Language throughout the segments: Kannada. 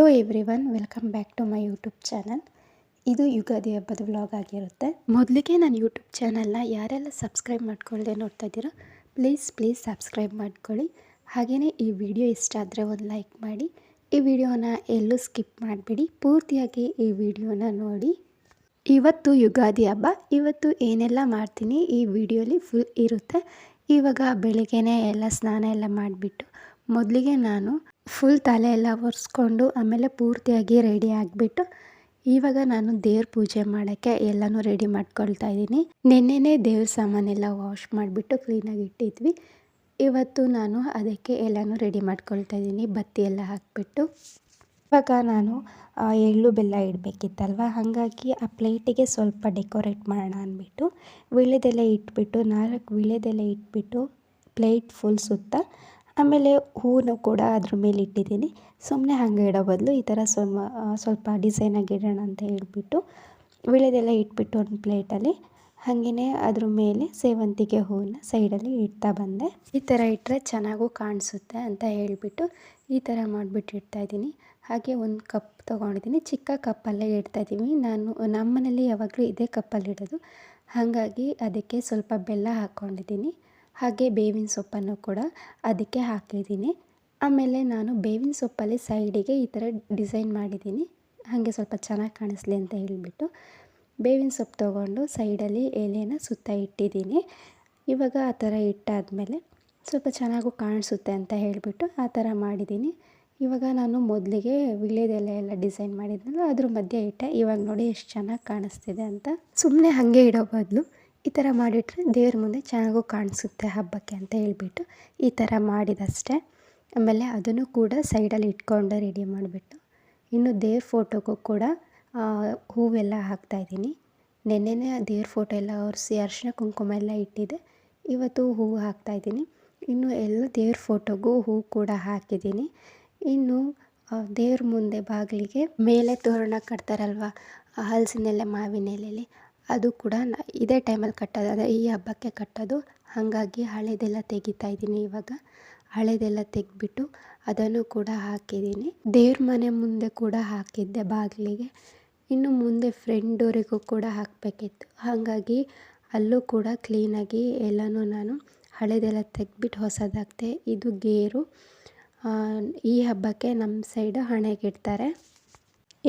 Hello everyone, welcome back to my YouTube channel. ಇದು ಯುಗಾದಿ ಹಬ್ಬದ ವ್ಲಾಗ್ ಆಗಿರುತ್ತೆ. ಮೊದಲಿಗೆ ನಾನು ಯೂಟ್ಯೂಬ್ ಚಾನಲ್ನ ಯಾರೆಲ್ಲ ಸಬ್ಸ್ಕ್ರೈಬ್ ಮಾಡ್ಕೊಳ್ಳದೆ ನೋಡ್ತಾ ಇದ್ದೀರೋ ಪ್ಲೀಸ್ ಸಬ್ಸ್ಕ್ರೈಬ್ ಮಾಡ್ಕೊಳ್ಳಿ. ಹಾಗೆಯೇ ಈ ವಿಡಿಯೋ ಇಷ್ಟ ಆದರೆ ಒಂದು ಲೈಕ್ ಮಾಡಿ. ಈ ವಿಡಿಯೋನ ಎಲ್ಲೂ ಸ್ಕಿಪ್ ಮಾಡಿಬಿಡಿ, ಪೂರ್ತಿಯಾಗಿ ಈ ವಿಡಿಯೋನ ನೋಡಿ. ಇವತ್ತು ಯುಗಾದಿ ಹಬ್ಬ. ಇವತ್ತು ಏನೆಲ್ಲ ಮಾಡ್ತೀನಿ ಈ ವಿಡಿಯೋಲಿ ಫುಲ್ ಇರುತ್ತೆ. ಇವಾಗ ಬೆಳಿಗ್ಗೆನೇ ಎಲ್ಲ ಸ್ನಾನ ಎಲ್ಲ ಮಾಡಿಬಿಟ್ಟು ಮೊದಲಿಗೆ ನಾನು ಫುಲ್ ತಲೆ ಎಲ್ಲ ಒರೆಸ್ಕೊಂಡು ಆಮೇಲೆ ಪೂರ್ತಿಯಾಗಿ ರೆಡಿ ಆಗಿಬಿಟ್ಟು ಇವಾಗ ನಾನು ದೇವ್ರ ಪೂಜೆ ಮಾಡೋಕ್ಕೆ ಎಲ್ಲನೂ ರೆಡಿ ಮಾಡ್ಕೊಳ್ತಾ ಇದ್ದೀನಿ. ನೆನ್ನೆನೇ ದೇವ್ರ ಸಾಮಾನೆಲ್ಲ ವಾಶ್ ಮಾಡಿಬಿಟ್ಟು ಕ್ಲೀನಾಗಿ ಇಟ್ಟಿದ್ವಿ. ಇವತ್ತು ನಾನು ಅದಕ್ಕೆ ಎಲ್ಲನೂ ರೆಡಿ ಮಾಡ್ಕೊಳ್ತಾ ಇದ್ದೀನಿ, ಬತ್ತಿ ಎಲ್ಲ ಹಾಕಿಬಿಟ್ಟು. ಇವಾಗ ನಾನು ಎಳ್ಳು ಬೆಲ್ಲ ಇಡಬೇಕಿತ್ತಲ್ವ, ಹಾಗಾಗಿ ಆ ಪ್ಲೇಟಿಗೆ ಸ್ವಲ್ಪ ಡೆಕೋರೇಟ್ ಮಾಡೋಣ ಅಂದ್ಬಿಟ್ಟು ವೀಳ್ಯದೆಲೆ ಇಟ್ಬಿಟ್ಟು 4 ವೀಳ್ಯದೆಲೆ ಇಟ್ಬಿಟ್ಟು ಪ್ಲೇಟ್ ಫುಲ್ ಸುತ್ತ ಆಮೇಲೆ ಹೂವು ಕೂಡ ಅದ್ರ ಮೇಲೆ ಇಟ್ಟಿದ್ದೀನಿ. ಸುಮ್ಮನೆ ಹಾಗೆ ಇಡೋ ಬದಲು ಈ ಥರ ಸ್ವಲ್ಪ ಡಿಸೈನಾಗಿ ಇಡೋಣ ಅಂತ ಹೇಳ್ಬಿಟ್ಟು ವೀಳ್ಯದೆಲೆ ಇಟ್ಬಿಟ್ಟು ಒಂದು ಪ್ಲೇಟಲ್ಲಿ ಹಾಗೆಯೇ ಅದ್ರ ಮೇಲೆ ಸೇವಂತಿಗೆ ಹೂವನ್ನ ಸೈಡಲ್ಲಿ ಇಡ್ತಾ ಬಂದೆ. ಈ ಥರ ಇಟ್ಟರೆ ಚೆನ್ನಾಗೂ ಕಾಣಿಸುತ್ತೆ ಅಂತ ಹೇಳಿಬಿಟ್ಟು ಈ ಥರ ಮಾಡಿಬಿಟ್ಟು ಇಡ್ತಾಯಿದ್ದೀನಿ. ಹಾಗೆ ಒಂದು ಕಪ್ ತೊಗೊಂಡಿದ್ದೀನಿ, ಚಿಕ್ಕ ಕಪ್ಪಲ್ಲೇ ಇಡ್ತಾಯಿದ್ದೀವಿ. ನಮ್ಮ ಮನೇಲಿ ಯಾವಾಗಲೂ ಇದೇ ಕಪ್ಪಲ್ಲಿ ಇಡೋದು, ಹಾಗಾಗಿ ಅದಕ್ಕೆ ಸ್ವಲ್ಪ ಬೆಲ್ಲ ಹಾಕ್ಕೊಂಡಿದ್ದೀನಿ. ಹಾಗೆ ಬೇವಿನ ಸೊಪ್ಪನ್ನು ಕೂಡ ಅದಕ್ಕೆ ಹಾಕಿದ್ದೀನಿ. ಆಮೇಲೆ ನಾನು ಬೇವಿನ ಸೊಪ್ಪಲ್ಲಿ ಸೈಡಿಗೆ ಈ ಥರ ಡಿಸೈನ್ ಮಾಡಿದ್ದೀನಿ, ಹಾಗೆ ಸ್ವಲ್ಪ ಚೆನ್ನಾಗಿ ಕಾಣಿಸ್ಲಿ ಅಂತ ಹೇಳಿಬಿಟ್ಟು ಬೇವಿನ ಸೊಪ್ಪು ತೊಗೊಂಡು ಸೈಡಲ್ಲಿ ಎಲೆನ ಸುತ್ತ ಇಟ್ಟಿದ್ದೀನಿ. ಇವಾಗ ಆ ಥರ ಇಟ್ಟಾದಮೇಲೆ ಸ್ವಲ್ಪ ಚೆನ್ನಾಗೂ ಕಾಣಿಸುತ್ತೆ ಅಂತ ಹೇಳಿಬಿಟ್ಟು ಆ ಥರ ಮಾಡಿದ್ದೀನಿ. ಇವಾಗ ನಾನು ಮೊದಲಿಗೆ ವೀಳ್ಯದೆಲೆ ಎಲ್ಲ ಡಿಸೈನ್ ಮಾಡಿದ್ನಲ್ಲ ಅದ್ರ ಮಧ್ಯೆ ಇಟ್ಟೆ. ಇವಾಗ ನೋಡಿ ಎಷ್ಟು ಚೆನ್ನಾಗಿ ಕಾಣಿಸ್ತಿದೆ ಅಂತ. ಸುಮ್ಮನೆ ಹಾಗೆ ಇಡೋ ಬದಲು ಈ ಥರ ಮಾಡಿಟ್ರೆ ದೇವ್ರ ಮುಂದೆ ಚೆನ್ನಾಗೂ ಕಾಣಿಸುತ್ತೆ ಹಬ್ಬಕ್ಕೆ ಅಂತ ಹೇಳ್ಬಿಟ್ಟು ಈ ಥರ ಮಾಡಿದಷ್ಟೇ. ಆಮೇಲೆ ಅದನ್ನು ಕೂಡ ಸೈಡಲ್ಲಿ ಇಟ್ಕೊಂಡು ರೆಡಿ ಮಾಡಿಬಿಟ್ಟು ಇನ್ನು ದೇವ್ರ ಫೋಟೋಗೂ ಕೂಡ ಹೂವೆಲ್ಲ ಹಾಕ್ತಾಯಿದ್ದೀನಿ. ನೆನ್ನೆನೇ ದೇವ್ರ ಫೋಟೋ ಎಲ್ಲ ಒರೆಸಿ ಅರಿಶಿನ ಕುಂಕುಮ ಎಲ್ಲ ಇಟ್ಟಿದ್ದೆ. ಇವತ್ತು ಹೂವು ಹಾಕ್ತಾಯಿದ್ದೀನಿ. ಇನ್ನು ಎಲ್ಲ ದೇವ್ರ ಫೋಟೋಗೂ ಹೂವು ಕೂಡ ಹಾಕಿದ್ದೀನಿ. ಇನ್ನು ದೇವ್ರ ಮುಂದೆ ಬಾಗಿಲಿಗೆ ಮೇಲೆ ತೋರಣ ಕಟ್ತಾರಲ್ವ, ಹಲಸಿನೆಲೆ ಮಾವಿನ ಎಲೆಯಲ್ಲಿ, ಅದು ಕೂಡ ಇದೇ ಟೈಮಲ್ಲಿ ಕಟ್ಟೋದು, ಅದೇ ಈ ಹಬ್ಬಕ್ಕೆ ಕಟ್ಟೋದು. ಹಾಗಾಗಿ ಹಳೇದೆಲ್ಲ ತೆಗಿತಾ ಇದ್ದೀನಿ. ಇವಾಗ ಹಳೇದೆಲ್ಲ ತೆಗೆದ್ಬಿಟ್ಟು ಅದನ್ನು ಕೂಡ ಹಾಕಿದ್ದೀನಿ. ದೇವ್ರ ಮನೆ ಮುಂದೆ ಕೂಡ ಹಾಕಿದ್ದೆ ಬಾಗಿಲಿಗೆ. ಇನ್ನು ಮುಂದೆ ಫ್ರಂಟ್ ಡೋರಿಗೂ ಕೂಡ ಹಾಕಬೇಕಿತ್ತು, ಹಾಗಾಗಿ ಅಲ್ಲೂ ಕೂಡ ಕ್ಲೀನಾಗಿ ಎಲ್ಲನೂ ನಾನು ಹಳೇದೆಲ್ಲ ತೆಗೆದ್ಬಿಟ್ಟು ಹೊಸದಾಗ್ತೆ. ಇದು ಗೇರು, ಈ ಹಬ್ಬಕ್ಕೆ ನಮ್ಮ ಸೈಡು ಹಣೆಗಿಡ್ತಾರೆ.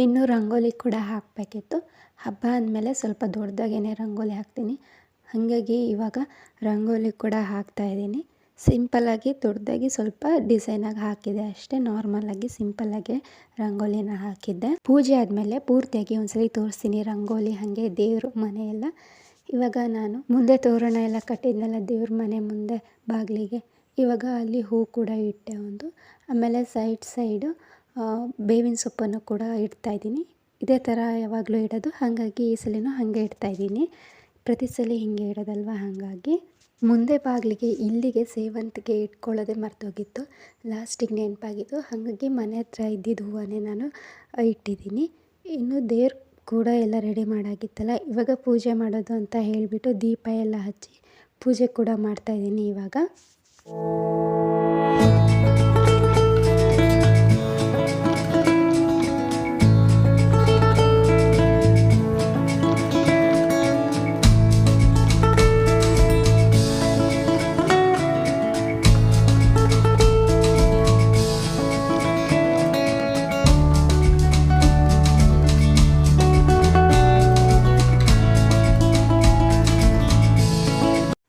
ಇನ್ನು ರಂಗೋಲಿ ಕೂಡ ಹಾಕಬೇಕಿತ್ತು. ಹಬ್ಬ ಅಂದಮೇಲೆ ಸ್ವಲ್ಪ ದೊಡ್ಡದಾಗೇ ರಂಗೋಲಿ ಹಾಕ್ತೀನಿ, ಹಾಗಾಗಿ ಇವಾಗ ರಂಗೋಲಿ ಕೂಡ ಹಾಕ್ತಾಯಿದ್ದೀನಿ. ಸಿಂಪಲ್ಲಾಗಿ ದೊಡ್ಡದಾಗಿ ಸ್ವಲ್ಪ ಡಿಸೈನಾಗಿ ಹಾಕಿದೆ ಅಷ್ಟೇ. ನಾರ್ಮಲಾಗಿ ಸಿಂಪಲ್ಲಾಗಿ ರಂಗೋಲಿನ ಹಾಕಿದ್ದೆ. ಪೂಜೆ ಆದಮೇಲೆ ಪೂರ್ತಿಯಾಗಿ ಒಂದ್ಸಲಿ ತೋರಿಸ್ತೀನಿ ರಂಗೋಲಿ, ಹಾಗೆ ದೇವ್ರ ಮನೆಯೆಲ್ಲ. ಇವಾಗ ನಾನು ಮುಂದೆ ತೋರಣ ಎಲ್ಲ ಕಟ್ಟಿದ್ನಲ್ಲ ದೇವ್ರ ಮನೆ ಮುಂದೆ ಬಾಗಿಲಿಗೆ, ಇವಾಗ ಅಲ್ಲಿ ಹೂ ಕೂಡ ಇಟ್ಟೆ ಒಂದು. ಆಮೇಲೆ ಸೈಡು ಬೇವಿನ ಸೊಪ್ಪನ್ನು ಕೂಡ ಇಡ್ತಾಯಿದ್ದೀನಿ. ಇದೇ ಥರ ಯಾವಾಗಲೂ ಇಡೋದು, ಹಾಗಾಗಿ ಈ ಸಲಿನೂ ಹಾಗೆ ಇಡ್ತಾಯಿದ್ದೀನಿ. ಪ್ರತಿ ಸಲ ಹಿಂಗೆ ಇಡೋದಲ್ವ, ಹಾಗಾಗಿ ಮುಂದೆ ಬಾಗಿಲಿಗೆ ಇಲ್ಲಿಗೆ ಸೇವಂತಿಗೆ ಇಟ್ಕೊಳ್ಳೋದೇ ಮರ್ತೋಗಿತ್ತು, ಲಾಸ್ಟಿಗೆ ನೆನಪಾಗಿತ್ತು. ಹಾಗಾಗಿ ಮನೆ ಹತ್ರ ಇದ್ದಿದ್ದು ಹೂವನ್ನೇ ನಾನು ಇಟ್ಟಿದ್ದೀನಿ. ಇನ್ನು ದೇವ್ರ ಕೂಡ ಎಲ್ಲ ರೆಡಿ ಮಾಡಾಗಿತ್ತಲ್ಲ, ಇವಾಗ ಪೂಜೆ ಮಾಡೋದು ಅಂತ ಹೇಳಿಬಿಟ್ಟು ದೀಪ ಎಲ್ಲ ಹಚ್ಚಿ ಪೂಜೆ ಕೂಡ ಮಾಡ್ತಾಯಿದ್ದೀನಿ ಇವಾಗ.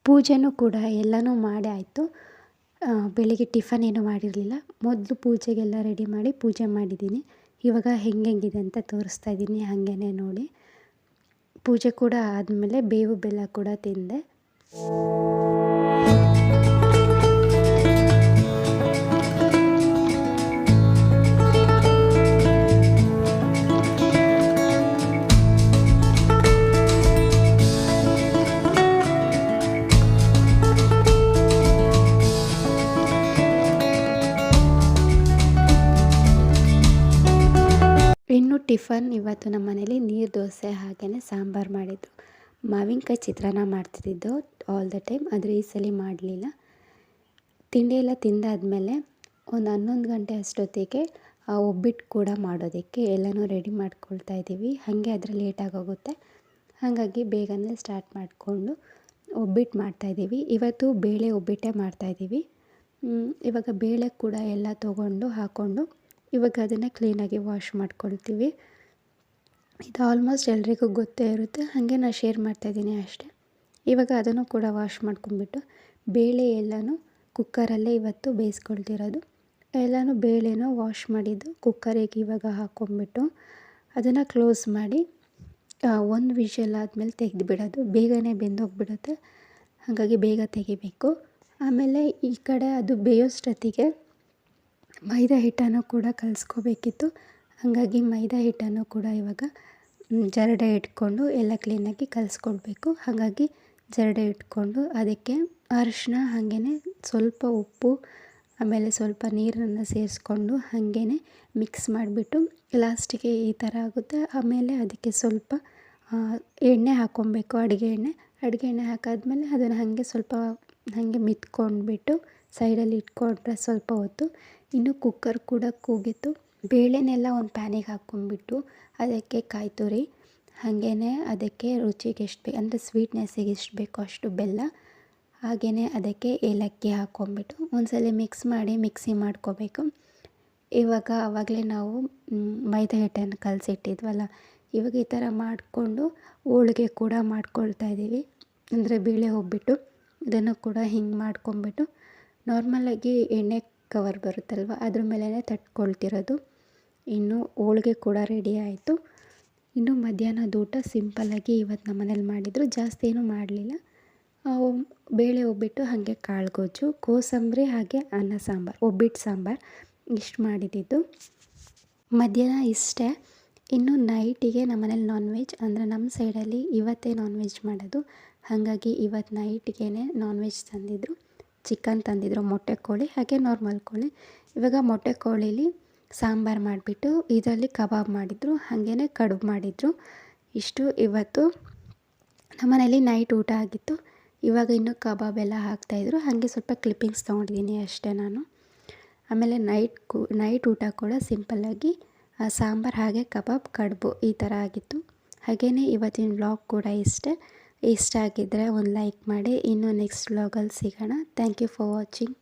ಪೂಜೆನೂ ಕೂಡ ಎಲ್ಲನೂ ಮಾಡಿ ಆಯಿತು. ಬೆಳಿಗ್ಗೆ ಟಿಫನ್ ಏನೂ ಮಾಡಿರಲಿಲ್ಲ, ಮೊದಲು ಪೂಜೆಗೆಲ್ಲ ರೆಡಿ ಮಾಡಿ ಪೂಜೆ ಮಾಡಿದ್ದೀನಿ. ಇವಾಗ ಹೆಂಗಿದೆ ಅಂತ ತೋರಿಸ್ತಾ ಇದ್ದೀನಿ, ಹಾಗೇ ನೋಡಿ. ಪೂಜೆ ಕೂಡ ಆದಮೇಲೆ ಬೇವು ಬೆಲ್ಲ ಕೂಡ ತಿಂದೆ. ಇನ್ನು ಟಿಫನ್ ಇವತ್ತು ನಮ್ಮ ಮನೇಲಿ ನೀರು ದೋಸೆ ಹಾಗೆಯೇ ಸಾಂಬಾರು ಮಾಡಿದ್ರು. ಮಾವಿನಕಾಯಿ ಚಿತ್ರಾನ್ನ ಮಾಡ್ತಿದ್ದು ಆಲ್ ದ ಟೈಮ್, ಆದರೆ ಈ ಸಲ ಮಾಡಲಿಲ್ಲ. ತಿಂಡಿ ಎಲ್ಲ ತಿಂದಾದಮೇಲೆ ಒಂದು 11 ಗಂಟೆ ಅಷ್ಟೊತ್ತಿಗೆ ಒಬ್ಬಿಟ್ಟು ಕೂಡ ಮಾಡೋದಕ್ಕೆ ಎಲ್ಲನೂ ರೆಡಿ ಮಾಡ್ಕೊಳ್ತಾ ಇದ್ದೀವಿ. ಹಾಗೆ ಆದರೆ ಲೇಟಾಗೋಗುತ್ತೆ. ಹಾಗಾಗಿ ಬೇಗನೆ ಸ್ಟಾರ್ಟ್ ಮಾಡಿಕೊಂಡು ಒಬ್ಬಿಟ್ಟು ಮಾಡ್ತಾಯಿದ್ದೀವಿ. ಇವತ್ತು ಬೇಳೆ ಒಬ್ಬಿಟ್ಟೇ ಮಾಡ್ತಾಯಿದ್ದೀವಿ. ಇವಾಗ ಬೇಳೆ ಕೂಡ ಎಲ್ಲ ತೊಗೊಂಡು ಹಾಕ್ಕೊಂಡು ಇವಾಗ ಅದನ್ನು ಕ್ಲೀನಾಗಿ ವಾಶ್ ಮಾಡ್ಕೊಳ್ತೀವಿ. ಇದು ಆಲ್ಮೋಸ್ಟ್ ಎಲ್ರಿಗೂ ಗೊತ್ತೇ ಇರುತ್ತೆ, ಹಾಗೆ ನಾನು ಶೇರ್ ಮಾಡ್ತಾಯಿದ್ದೀನಿ ಅಷ್ಟೇ. ಇವಾಗ ಅದನ್ನು ಕೂಡ ವಾಶ್ ಮಾಡ್ಕೊಂಡ್ಬಿಟ್ಟು ಬೇಳೆ ಎಲ್ಲನೂ ಕುಕ್ಕರಲ್ಲೇ ಇವತ್ತು ಬೇಯಿಸ್ಕೊಳ್ತಿರೋದು. ಎಲ್ಲನೂ ಬೇಳೆನೂ ವಾಶ್ ಮಾಡಿದ್ದು ಕುಕ್ಕರಿಗೆ ಇವಾಗ ಹಾಕ್ಕೊಂಬಿಟ್ಟು ಅದನ್ನು ಕ್ಲೋಸ್ ಮಾಡಿ ಒಂದು ವಿಷಲ್ ಆದಮೇಲೆ ತೆಗೆದುಬಿಡೋದು. ಬೇಗನೆ ಬೆಂದೋಗಿಬಿಡುತ್ತೆ, ಹಾಗಾಗಿ ಬೇಗ ತೆಗಿಬೇಕು. ಆಮೇಲೆ ಈ ಕಡೆ ಅದು ಬೇಯೋಷ್ಟೊತ್ತಿಗೆ ಮೈದಾ ಹಿಟ್ಟನ್ನು ಕೂಡ ಕಲಿಸ್ಕೋಬೇಕಿತ್ತು. ಹಾಗಾಗಿ ಮೈದಾ ಹಿಟ್ಟನ್ನು ಕೂಡ ಇವಾಗ ಜರಡೆ ಇಟ್ಕೊಂಡು ಎಲ್ಲ ಕ್ಲೀನಾಗಿ ಕಲಿಸ್ಕೊಳ್ಬೇಕು. ಹಾಗಾಗಿ ಜರಡೆ ಇಟ್ಕೊಂಡು ಅದಕ್ಕೆ ಅರಿಶಿನ ಹಾಗೆಯೇ ಸ್ವಲ್ಪ ಉಪ್ಪು ಆಮೇಲೆ ಸ್ವಲ್ಪ ನೀರನ್ನು ಸೇರಿಸ್ಕೊಂಡು ಹಾಗೇ ಮಿಕ್ಸ್ ಮಾಡಿಬಿಟ್ಟು ಲಾಸ್ಟಿಗೆ ಈ ಥರ ಆಗುತ್ತೆ. ಆಮೇಲೆ ಅದಕ್ಕೆ ಸ್ವಲ್ಪ ಎಣ್ಣೆ ಹಾಕ್ಕೊಬೇಕು, ಅಡುಗೆ ಎಣ್ಣೆ ಹಾಕಾದ್ಮೇಲೆ ಅದನ್ನು ಹಾಗೆ ಸ್ವಲ್ಪ ಹಾಗೆ ಮಿತ್ಕೊಂಡ್ಬಿಟ್ಟು ಸೈಡಲ್ಲಿ ಇಟ್ಕೊಂಡ್ರೆ ಸ್ವಲ್ಪ ಹೊತ್ತು. ಇನ್ನು ಕುಕ್ಕರ್ ಕೂಡ ಕೂಗಿತ್ತು. ಬೇಳೆನೆಲ್ಲ ಒಂದು ಪ್ಯಾನಿಗೆ ಹಾಕ್ಕೊಂಡ್ಬಿಟ್ಟು ಅದಕ್ಕೆ ಕಾಯಿ ತುರಿ ಹಾಗೆಯೇ ಅದಕ್ಕೆ ರುಚಿಗೆ ಎಷ್ಟು ಬೇಕು ಅಂದರೆ ಸ್ವೀಟ್ನೆಸ್ಸಿಗೆ ಎಷ್ಟು ಬೇಕೋ ಅಷ್ಟು ಬೆಲ್ಲ ಹಾಗೆಯೇ ಅದಕ್ಕೆ ಏಲಕ್ಕಿ ಹಾಕ್ಕೊಂಬಿಟ್ಟು ಒಂದ್ಸಲ ಮಿಕ್ಸ್ ಮಾಡಿ ಮಿಕ್ಸಿ ಮಾಡ್ಕೋಬೇಕು. ಇವಾಗ ಆವಾಗಲೇ ನಾವು ಮೈದಾ ಹಿಟ್ಟನ್ನು ಕಲಸಿಟ್ಟಿದ್ವಲ್ಲ, ಇವಾಗ ಈ ಥರ ಮಾಡಿಕೊಂಡು ಹೋಳಿಗೆ ಕೂಡ ಮಾಡ್ಕೊಳ್ತಾ ಇದ್ದೀವಿ. ಅಂದರೆ ಬೇಳೆ ಒಬ್ಬಿಟ್ಟು ಇದನ್ನು ಕೂಡ ಹಿಂಗೆ ಮಾಡ್ಕೊಂಬಿಟ್ಟು ನಾರ್ಮಲಾಗಿ ಎಣ್ಣೆ ಕವರ್ ಬರುತ್ತಲ್ವ ಅದ್ರ ಮೇಲೇ ತಟ್ಕೊಳ್ತಿರೋದು. ಇನ್ನು ಹೋಳಿಗೆ ಕೂಡ ರೆಡಿ ಆಯಿತು. ಇನ್ನು ಮಧ್ಯಾಹ್ನದ ಊಟ ಸಿಂಪಲ್ಲಾಗಿ ಇವತ್ತು ನಮ್ಮ ಮನೇಲಿ ಮಾಡಿದರು, ಜಾಸ್ತಿ ಏನೂ ಮಾಡಲಿಲ್ಲ. ಬೇಳೆ ಒಬ್ಬಿಟ್ಟು ಹಾಗೆ ಕಾಳುಗೊಜ್ಜು, ಕೋಸಂಬರಿ ಹಾಗೆ ಅನ್ನ ಸಾಂಬಾರು, ಒಬ್ಬಿಟ್ಟು ಸಾಂಬಾರು ಇಷ್ಟು ಮಾಡಿದ್ದು ಮಧ್ಯಾಹ್ನ ಇಷ್ಟೇ. ಇನ್ನು ನೈಟಿಗೆ ನಮ್ಮ ಮನೇಲಿ ನಾನ್ ವೆಜ್, ಅಂದರೆ ನಮ್ಮ ಸೈಡಲ್ಲಿ ಇವತ್ತೇ ನಾನ್ ವೆಜ್ ಮಾಡೋದು. ಹಾಗಾಗಿ ಇವತ್ತು ನೈಟಿಗೆ ನಾನ್ ವೆಜ್ ತಂದಿದ್ದರು, ಚಿಕನ್ ತಂದಿದ್ದರು, ಮೊಟ್ಟೆ ಕೋಳಿ ಹಾಗೆ ನಾರ್ಮಲ್ ಕೋಳಿ. ಇವಾಗ ಮೊಟ್ಟೆ ಕೋಳಿಲಿ ಸಾಂಬಾರು ಮಾಡಿಬಿಟ್ಟು ಇದರಲ್ಲಿ ಕಬಾಬ್ ಮಾಡಿದರು, ಹಾಗೇ ಕಡುಬು ಮಾಡಿದರು. ಇಷ್ಟು ಇವತ್ತು ನಮ್ಮ ಮನೇಲಿ ನೈಟ್ ಊಟ ಆಗಿತ್ತು. ಇವಾಗ ಇನ್ನೂ ಕಬಾಬ್ ಎಲ್ಲ ಹಾಕ್ತಾಯಿದ್ರು, ಹಾಗೆ ಸ್ವಲ್ಪ ಕ್ಲಿಪ್ಪಿಂಗ್ಸ್ ತೊಗೊಂಡಿದ್ದೀನಿ ಅಷ್ಟೇ ನಾನು. ಆಮೇಲೆ ನೈಟ್ ಊಟ ಕೂಡ ಸಿಂಪಲ್ಲಾಗಿ ಸಾಂಬಾರು ಹಾಗೆ ಕಬಾಬ್ ಕಡುಬು ಈ ಥರ ಆಗಿತ್ತು. ಹಾಗೆಯೇ ಇವತ್ತಿನ ವ್ಲಾಗ್ ಕೂಡ ಇಷ್ಟ ಆಗಿದ್ದರೆ ಒಂದು ಲೈಕ್ ಮಾಡಿ. ಇನ್ನೂ ನೆಕ್ಸ್ಟ್ ವ್ಲಾಗಲ್ಲಿ ಸಿಗೋಣ. Thank you for watching.